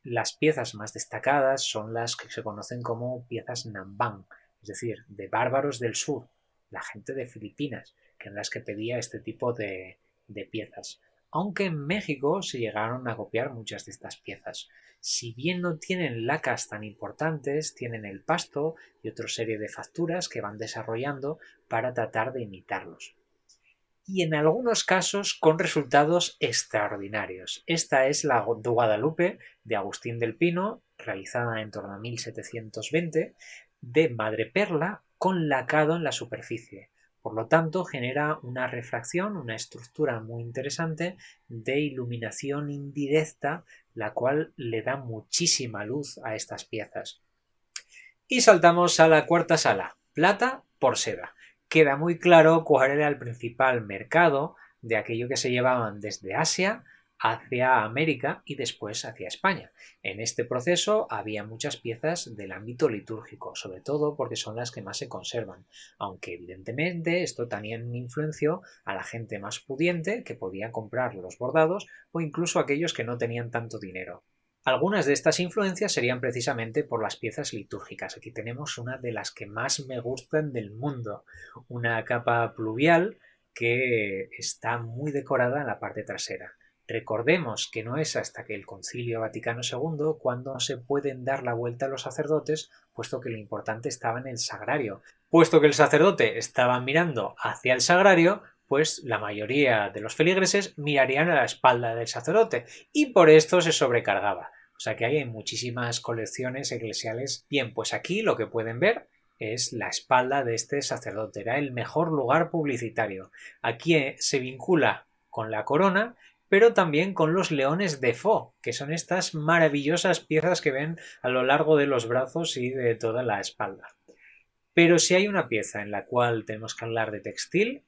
Las piezas más destacadas son las que se conocen como piezas Namban, es decir, de bárbaros del sur, la gente de Filipinas, que eran las que pedía este tipo de piezas. Aunque en México se llegaron a copiar muchas de estas piezas. Si bien no tienen lacas tan importantes, tienen el pasto y otra serie de facturas que van desarrollando para tratar de imitarlos. Y en algunos casos con resultados extraordinarios. Esta es la Guadalupe de Agustín del Pino, realizada en torno a 1720, de madreperla con lacado en la superficie. Por lo tanto, genera una refracción, una estructura muy interesante de iluminación indirecta, la cual le da muchísima luz a estas piezas. Y saltamos a la cuarta sala, plata por seda. Queda muy claro cuál era el principal mercado de aquello que se llevaban desde Asia hacia América y después hacia España. En este proceso había muchas piezas del ámbito litúrgico, sobre todo porque son las que más se conservan, aunque evidentemente esto también influenció a la gente más pudiente que podía comprar los bordados o incluso aquellos que no tenían tanto dinero. Algunas de estas influencias serían precisamente por las piezas litúrgicas. Aquí tenemos una de las que más me gustan del mundo, una capa pluvial que está muy decorada en la parte trasera. Recordemos que no es hasta que el Concilio Vaticano II cuando se pueden dar la vuelta a los sacerdotes, puesto que lo importante estaba en el sagrario. Puesto que el sacerdote estaba mirando hacia el sagrario, pues la mayoría de los feligreses mirarían a la espalda del sacerdote y por esto se sobrecargaba. O sea que hay muchísimas colecciones eclesiales. Bien, pues aquí lo que pueden ver es la espalda de este sacerdote. Era el mejor lugar publicitario. Aquí se vincula con la corona, pero también con los leones de Fo, que son estas maravillosas piezas que ven a lo largo de los brazos y de toda la espalda. Pero si hay una pieza en la cual tenemos que hablar de textil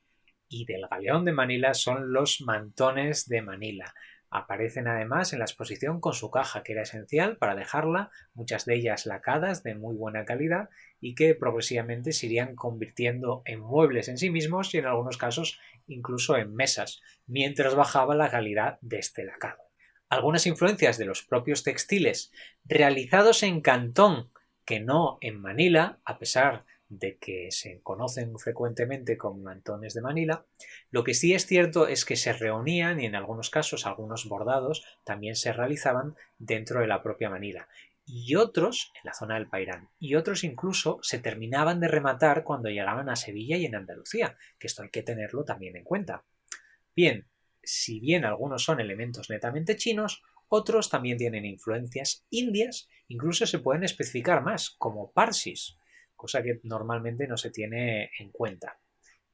y del galeón de Manila son los mantones de Manila. Aparecen además en la exposición con su caja, que era esencial para dejarla, muchas de ellas lacadas de muy buena calidad y que progresivamente se irían convirtiendo en muebles en sí mismos y en algunos casos incluso en mesas, mientras bajaba la calidad de este lacado. Algunas influencias de los propios textiles realizados en Cantón, que no en Manila, a pesar de que se conocen frecuentemente como mantones de Manila. Lo que sí es cierto es que se reunían y en algunos casos algunos bordados también se realizaban dentro de la propia Manila y otros en la zona del Pairán y otros incluso se terminaban de rematar cuando llegaban a Sevilla y en Andalucía, que esto hay que tenerlo también en cuenta. Bien, si bien algunos son elementos netamente chinos, otros también tienen influencias indias, incluso se pueden especificar más, como parsis, cosa que normalmente no se tiene en cuenta.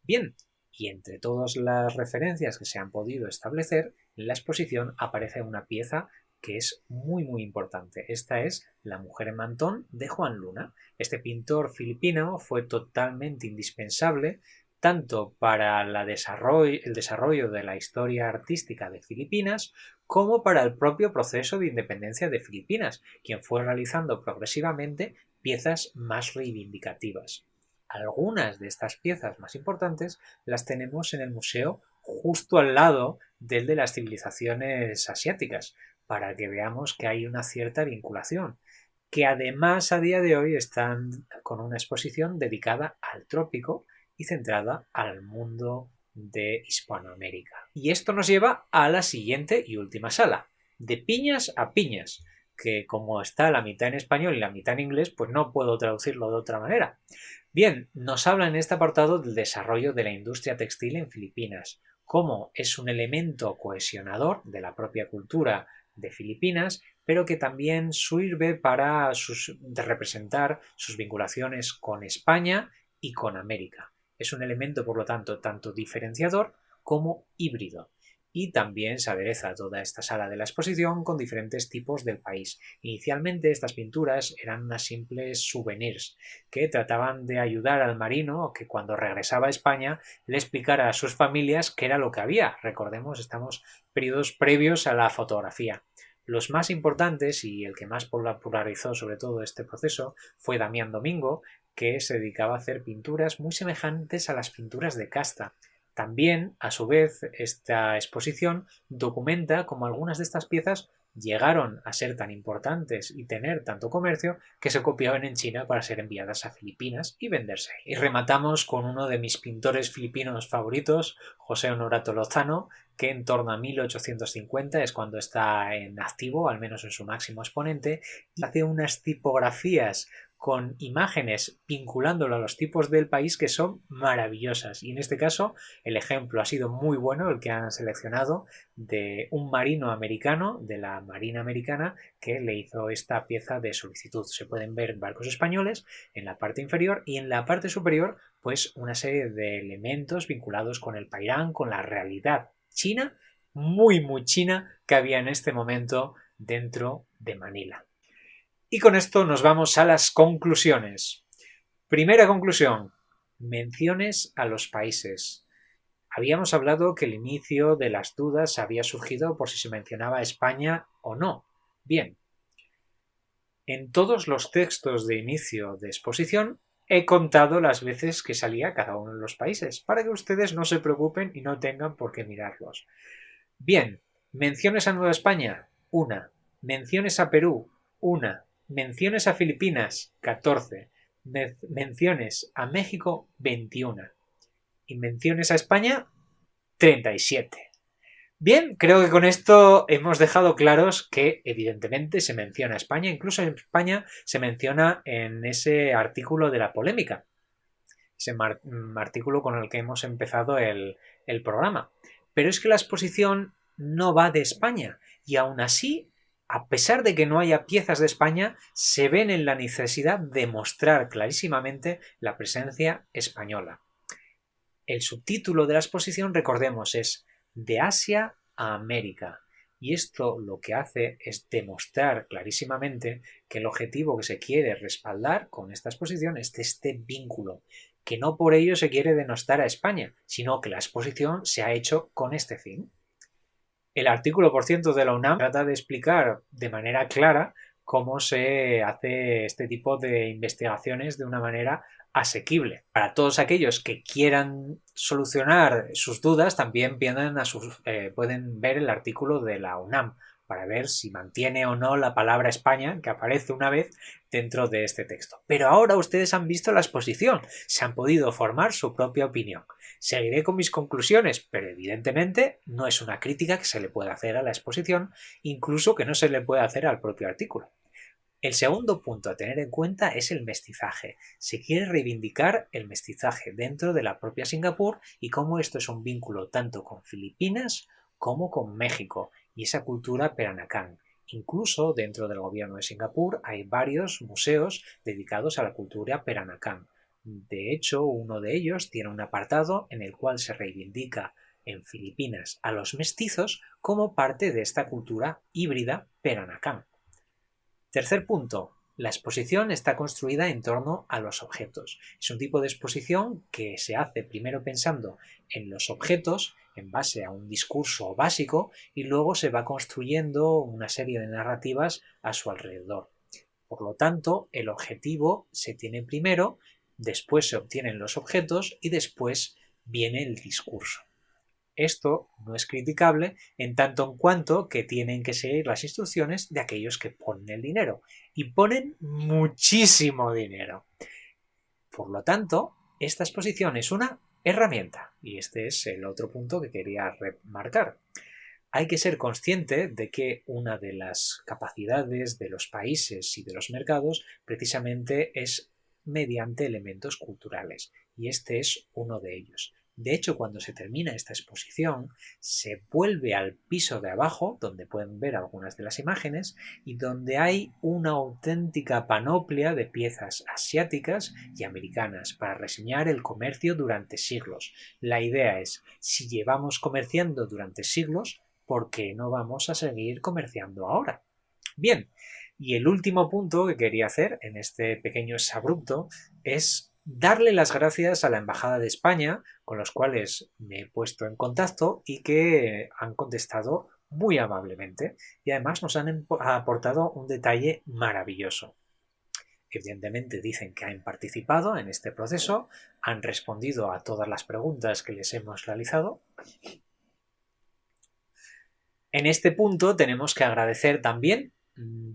Bien, Y entre todas las referencias que se han podido establecer, en la exposición aparece una pieza que es muy importante. Esta es La mujer en mantón de Juan Luna. Este pintor filipino fue totalmente indispensable tanto para el desarrollo de la historia artística de Filipinas como para el propio proceso de independencia de Filipinas, quien fue realizando progresivamente piezas más reivindicativas. Algunas de estas piezas más importantes las tenemos en el museo justo al lado del de las civilizaciones asiáticas, para que veamos que hay una cierta vinculación, que además a día de hoy están con una exposición dedicada al trópico y centrada al mundo de Hispanoamérica. Y esto nos lleva a la siguiente y última sala, de piñas a piñas, que como está la mitad en español y la mitad en inglés, pues no puedo traducirlo de otra manera. Bien, nos habla en este apartado del desarrollo de la industria textil en Filipinas, cómo es un elemento cohesionador de la propia cultura de Filipinas, pero que también sirve para representar sus vinculaciones con España y con América. Es un elemento, por lo tanto, tanto diferenciador como híbrido. Y también se adereza toda esta sala de la exposición con diferentes tipos del país. Inicialmente estas pinturas eran unas simples souvenirs que trataban de ayudar al marino que cuando regresaba a España le explicara a sus familias qué era lo que había. Recordemos, estamos periodos previos a la fotografía. Los más importantes y el que más popularizó sobre todo este proceso fue Damián Domingo, que se dedicaba a hacer pinturas muy semejantes a las pinturas de casta. También, a su vez, esta exposición documenta cómo algunas de estas piezas llegaron a ser tan importantes y tener tanto comercio que se copiaban en China para ser enviadas a Filipinas y venderse. Y rematamos con uno de mis pintores filipinos favoritos, José Honorato Lozano, que en torno a 1850 es cuando está en activo, al menos en su máximo exponente, y hace unas tipografías con imágenes vinculándolo a los tipos del país que son maravillosas. Y en este caso el ejemplo ha sido muy bueno, el que han seleccionado, de un marino americano, de la Marina Americana, que le hizo esta pieza de solicitud. Se pueden ver barcos españoles en la parte inferior y en la parte superior pues una serie de elementos vinculados con el pairán, con la realidad china, muy china, que había en este momento dentro de Manila. Y con esto nos vamos a las conclusiones. Primera conclusión, menciones a los países. Habíamos hablado que el inicio de las dudas había surgido por si se mencionaba a España o no. Bien, en todos los textos de inicio de exposición he contado las veces que salía cada uno de los países, para que ustedes no se preocupen y no tengan por qué mirarlos. Bien, menciones a Nueva España, 1. Menciones a Perú, 1. Menciones a Filipinas, 14. Menciones a México, 21. Y menciones a España, 37. Bien, creo que con esto hemos dejado claros que evidentemente se menciona a España, incluso en España se menciona en ese artículo de la polémica, ese artículo con el que hemos empezado el programa. Pero es que la exposición no va de España y aún así, a pesar de que no haya piezas de España, se ven en la necesidad de mostrar clarísimamente la presencia española. El subtítulo de la exposición, recordemos, es De Asia a América. Y esto lo que hace es demostrar clarísimamente que el objetivo que se quiere respaldar con esta exposición es este vínculo, que no por ello se quiere denostar a España, sino que la exposición se ha hecho con este fin. El artículo, por cierto, de la UNAM trata de explicar de manera clara cómo se hace este tipo de investigaciones de una manera asequible. Para todos aquellos que quieran solucionar sus dudas, también pueden ver el artículo de la UNAM para ver si mantiene o no la palabra España, que aparece una vez dentro de este texto. Pero ahora ustedes han visto la exposición, se han podido formar su propia opinión. Seguiré con mis conclusiones, pero evidentemente no es una crítica que se le pueda hacer a la exposición, incluso que no se le puede hacer al propio artículo. El segundo punto a tener en cuenta es el mestizaje. Se quiere reivindicar el mestizaje dentro de la propia Singapur y cómo esto es un vínculo tanto con Filipinas como con México y esa cultura Peranakan. Incluso dentro del gobierno de Singapur hay varios museos dedicados a la cultura Peranakan. De hecho, uno de ellos tiene un apartado en el cual se reivindica en Filipinas a los mestizos como parte de esta cultura híbrida Peranakan. Tercer punto. La exposición está construida en torno a los objetos. Es un tipo de exposición que se hace primero pensando en los objetos en base a un discurso básico y luego se va construyendo una serie de narrativas a su alrededor. Por lo tanto, el objetivo se tiene primero, después se obtienen los objetos y después viene el discurso. Esto no es criticable en tanto en cuanto que tienen que seguir las instrucciones de aquellos que ponen el dinero. Y ponen muchísimo dinero. Por lo tanto, esta exposición es una herramienta. Y este es el otro punto que quería remarcar. Hay que ser consciente de que una de las capacidades de los países y de los mercados precisamente es mediante elementos culturales. Y este es uno de ellos. De hecho, cuando se termina esta exposición, se vuelve al piso de abajo, donde pueden ver algunas de las imágenes, y donde hay una auténtica panoplia de piezas asiáticas y americanas para reseñar el comercio durante siglos. La idea es, si llevamos comerciando durante siglos, ¿por qué no vamos a seguir comerciando ahora? Bien, y el último punto que quería hacer en este pequeño exabrupto es darle las gracias a la Embajada de España, con los cuales me he puesto en contacto y que han contestado muy amablemente y además nos han aportado un detalle maravilloso. Evidentemente dicen que han participado en este proceso, han respondido a todas las preguntas que les hemos realizado. En este punto tenemos que agradecer también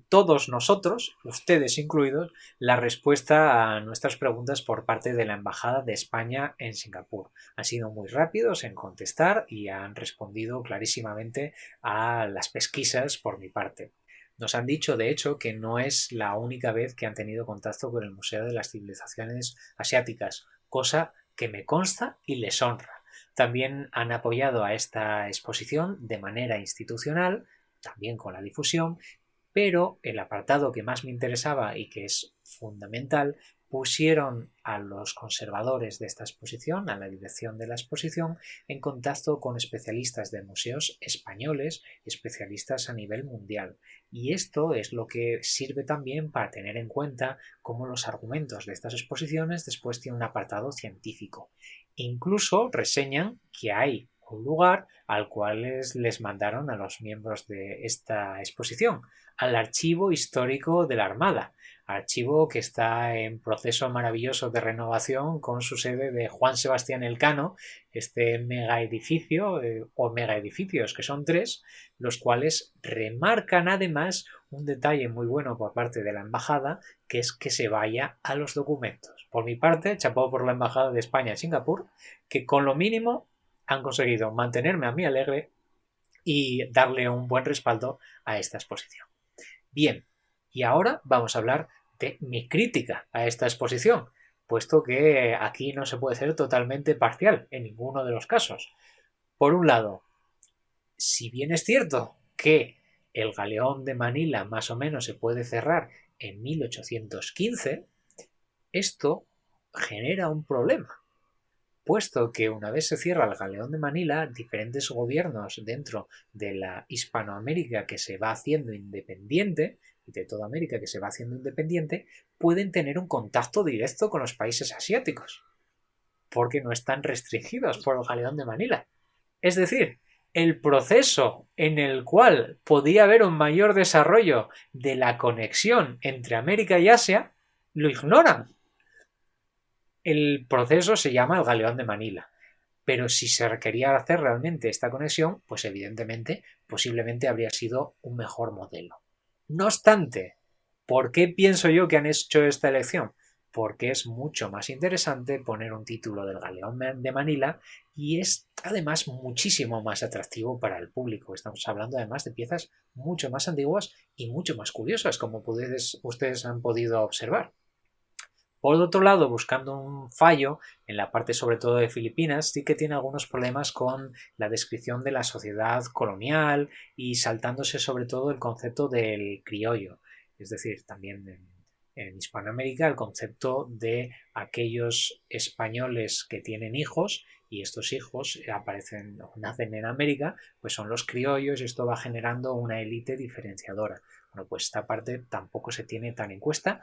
todos nosotros, ustedes incluidos, la respuesta a nuestras preguntas por parte de la Embajada de España en Singapur. Han sido muy rápidos en contestar y han respondido clarísimamente a las pesquisas por mi parte. Nos han dicho, de hecho, que no es la única vez que han tenido contacto con el Museo de las Civilizaciones Asiáticas, cosa que me consta y les honra. También han apoyado a esta exposición de manera institucional, también con la difusión, pero el apartado que más me interesaba y que es fundamental, pusieron a los conservadores de esta exposición, a la dirección de la exposición, en contacto con especialistas de museos españoles, especialistas a nivel mundial. Y esto es lo que sirve también para tener en cuenta cómo los argumentos de estas exposiciones después tienen un apartado científico. Incluso reseñan que hay un lugar al cual les mandaron a los miembros de esta exposición, al Archivo Histórico de la Armada, archivo que está en proceso maravilloso de renovación con su sede de Juan Sebastián Elcano, este megaedificio o megaedificios, que son 3, los cuales remarcan además un detalle muy bueno por parte de la embajada, que es que se vaya a los documentos. Por mi parte, chapó por la Embajada de España en Singapur, que con lo mínimo han conseguido mantenerme a mí alegre y darle un buen respaldo a esta exposición. Bien, y ahora vamos a hablar de mi crítica a esta exposición, puesto que aquí no se puede ser totalmente parcial en ninguno de los casos. Por un lado, si bien es cierto que el galeón de Manila más o menos se puede cerrar en 1815, esto genera un problema, puesto que una vez se cierra el galeón de Manila, diferentes gobiernos dentro de la Hispanoamérica que se va haciendo independiente, y de toda América que se va haciendo independiente, pueden tener un contacto directo con los países asiáticos, porque no están restringidos por el galeón de Manila. Es decir, el proceso en el cual podía haber un mayor desarrollo de la conexión entre América y Asia, lo ignoran. El proceso se llama el galeón de Manila, pero si se requería hacer realmente esta conexión, pues evidentemente, posiblemente habría sido un mejor modelo. No obstante, ¿por qué pienso yo que han hecho esta elección? Porque es mucho más interesante poner un título del galeón de Manila y es además muchísimo más atractivo para el público. Estamos hablando además de piezas mucho más antiguas y mucho más curiosas, como ustedes han podido observar. Por otro lado, buscando un fallo en la parte sobre todo de Filipinas, sí que tiene algunos problemas con la descripción de la sociedad colonial y saltándose sobre todo el concepto del criollo. Es decir, también en Hispanoamérica el concepto de aquellos españoles que tienen hijos y estos hijos aparecen o nacen en América, pues son los criollos y esto va generando una élite diferenciadora. Bueno, pues esta parte tampoco se tiene tan en cuenta,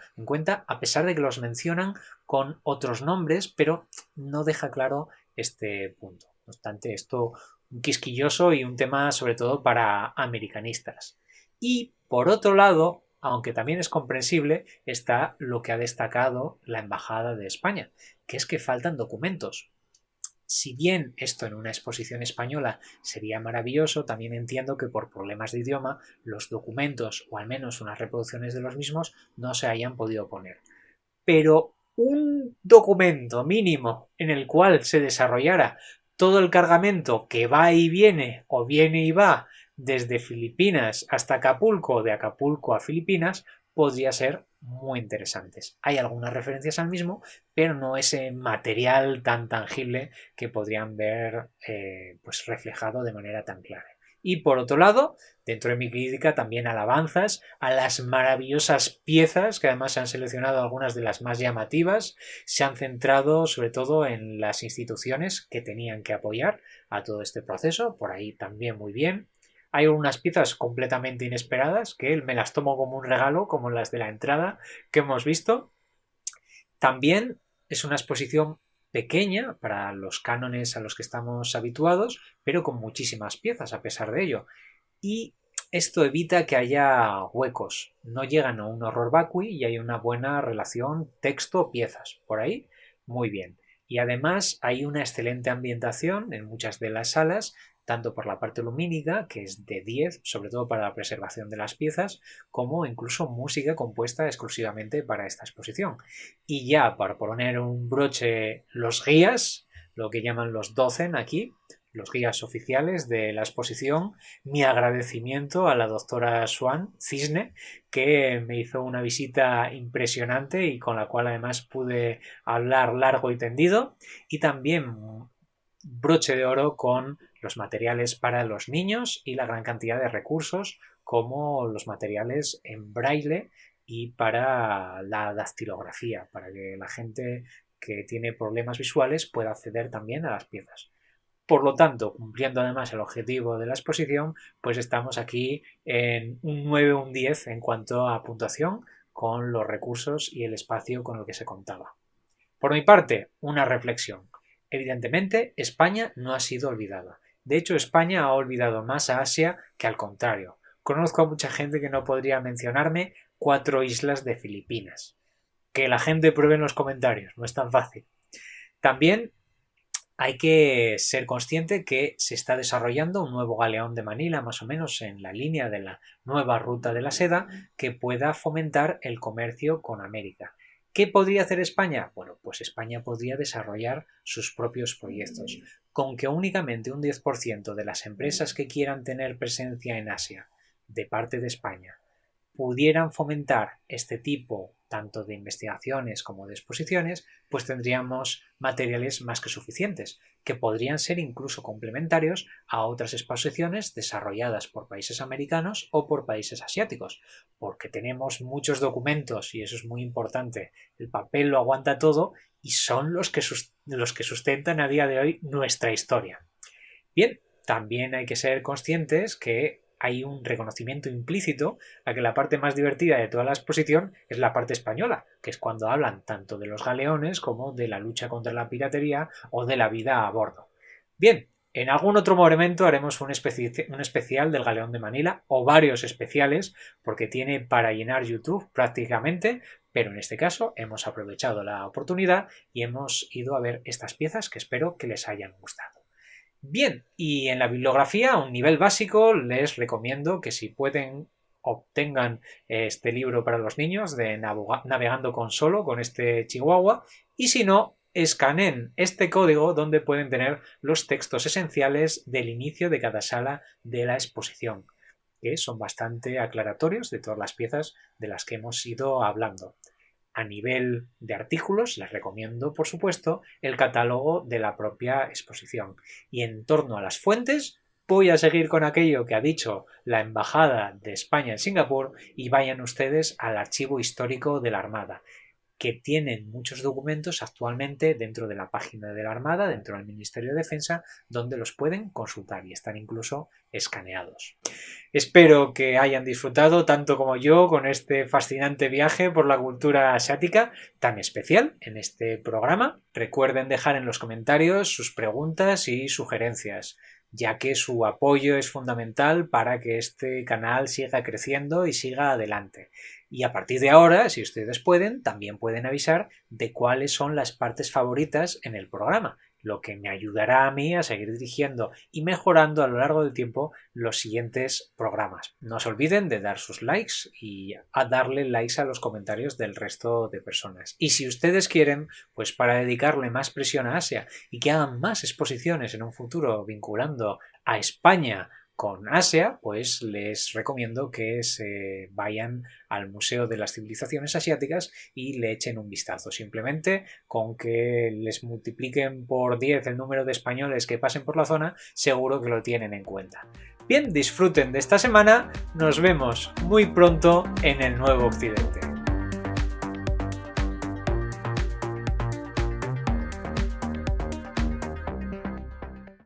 a pesar de que los mencionan con otros nombres, pero no deja claro este punto. No obstante, esto un quisquilloso y un tema sobre todo para americanistas. Y por otro lado, aunque también es comprensible, está lo que ha destacado la Embajada de España, que es que faltan documentos. Si bien esto en una exposición española sería maravilloso, también entiendo que por problemas de idioma los documentos, o al menos unas reproducciones de los mismos, no se hayan podido poner. Pero un documento mínimo en el cual se desarrollara todo el cargamento que va y viene o viene y va desde Filipinas hasta Acapulco o de Acapulco a Filipinas podría ser muy interesantes. Hay algunas referencias al mismo, pero no ese material tan tangible que podrían ver pues reflejado de manera tan clara. Y por otro lado, dentro de mi crítica también alabanzas a las maravillosas piezas, que además se han seleccionado algunas de las más llamativas, se han centrado sobre todo en las instituciones que tenían que apoyar a todo este proceso, por ahí también muy bien. Hay unas piezas completamente inesperadas que me las tomo como un regalo, como las de la entrada que hemos visto. También es una exposición pequeña para los cánones a los que estamos habituados, pero con muchísimas piezas a pesar de ello. Y esto evita que haya huecos. No llegan a un horror vacui y hay una buena relación texto-piezas. Por ahí, muy bien. Y además hay una excelente ambientación en muchas de las salas, tanto por la parte lumínica, que es de 10, sobre todo para la preservación de las piezas, como incluso música compuesta exclusivamente para esta exposición. Y ya para poner un broche, los guías, lo que llaman los docen aquí, los guías oficiales de la exposición, mi agradecimiento a la doctora Swan Cisne, que me hizo una visita impresionante y con la cual además pude hablar largo y tendido, y también broche de oro con los materiales para los niños y la gran cantidad de recursos como los materiales en braille y para la dactilografía, para que la gente que tiene problemas visuales pueda acceder también a las piezas. Por lo tanto, cumpliendo además el objetivo de la exposición, pues estamos aquí en un 9 o un 10 en cuanto a puntuación con los recursos y el espacio con el que se contaba. Por mi parte, una reflexión. Evidentemente, España no ha sido olvidada. De hecho, España ha olvidado más a Asia que al contrario. Conozco a mucha gente que no podría mencionarme 4 islas de Filipinas. Que la gente pruebe en los comentarios, no es tan fácil. También hay que ser consciente que se está desarrollando un nuevo galeón de Manila, más o menos en la línea de la nueva ruta de la seda, que pueda fomentar el comercio con América. ¿Qué podría hacer España? Bueno, pues España podría desarrollar sus propios proyectos. Con que únicamente un 10% de las empresas que quieran tener presencia en Asia de parte de España pudieran fomentar este tipo tanto de investigaciones como de exposiciones, pues tendríamos materiales más que suficientes, que podrían ser incluso complementarios a otras exposiciones desarrolladas por países americanos o por países asiáticos, porque tenemos muchos documentos y eso es muy importante, el papel lo aguanta todo y son los que sustentan a día de hoy nuestra historia. Bien, también hay que ser conscientes que hay un reconocimiento implícito a que la parte más divertida de toda la exposición es la parte española, que es cuando hablan tanto de los galeones como de la lucha contra la piratería o de la vida a bordo. Bien, en algún otro momento haremos un especial del Galeón de Manila o varios especiales porque tiene para llenar YouTube prácticamente, pero en este caso hemos aprovechado la oportunidad y hemos ido a ver estas piezas que espero que les hayan gustado. Bien, y en la bibliografía, a un nivel básico, les recomiendo que si pueden obtengan este libro para los niños de Navegando con Solo, con este chihuahua, y si no, escaneen este código donde pueden tener los textos esenciales del inicio de cada sala de la exposición, que son bastante aclaratorios de todas las piezas de las que hemos ido hablando. A nivel de artículos, les recomiendo, por supuesto, el catálogo de la propia exposición. Y en torno a las fuentes, voy a seguir con aquello que ha dicho la Embajada de España en Singapur y vayan ustedes al archivo histórico de la Armada, que tienen muchos documentos actualmente dentro de la página de la Armada, dentro del Ministerio de Defensa, donde los pueden consultar y están incluso escaneados. Espero que hayan disfrutado tanto como yo con este fascinante viaje por la cultura asiática tan especial en este programa. Recuerden dejar en los comentarios sus preguntas y sugerencias, ya que su apoyo es fundamental para que este canal siga creciendo y siga adelante. Y a partir de ahora, si ustedes pueden, también pueden avisar de cuáles son las partes favoritas en el programa, lo que me ayudará a mí a seguir dirigiendo y mejorando a lo largo del tiempo los siguientes programas. No se olviden de dar sus likes y a darle likes a los comentarios del resto de personas. Y si ustedes quieren, pues para dedicarle más presión a Asia y que hagan más exposiciones en un futuro vinculando a España con Asia, pues les recomiendo que se vayan al Museo de las Civilizaciones Asiáticas y le echen un vistazo. Simplemente con que les multipliquen por 10 el número de españoles que pasen por la zona, seguro que lo tienen en cuenta. Bien, disfruten de esta semana, nos vemos muy pronto en el Nuevo Occidente.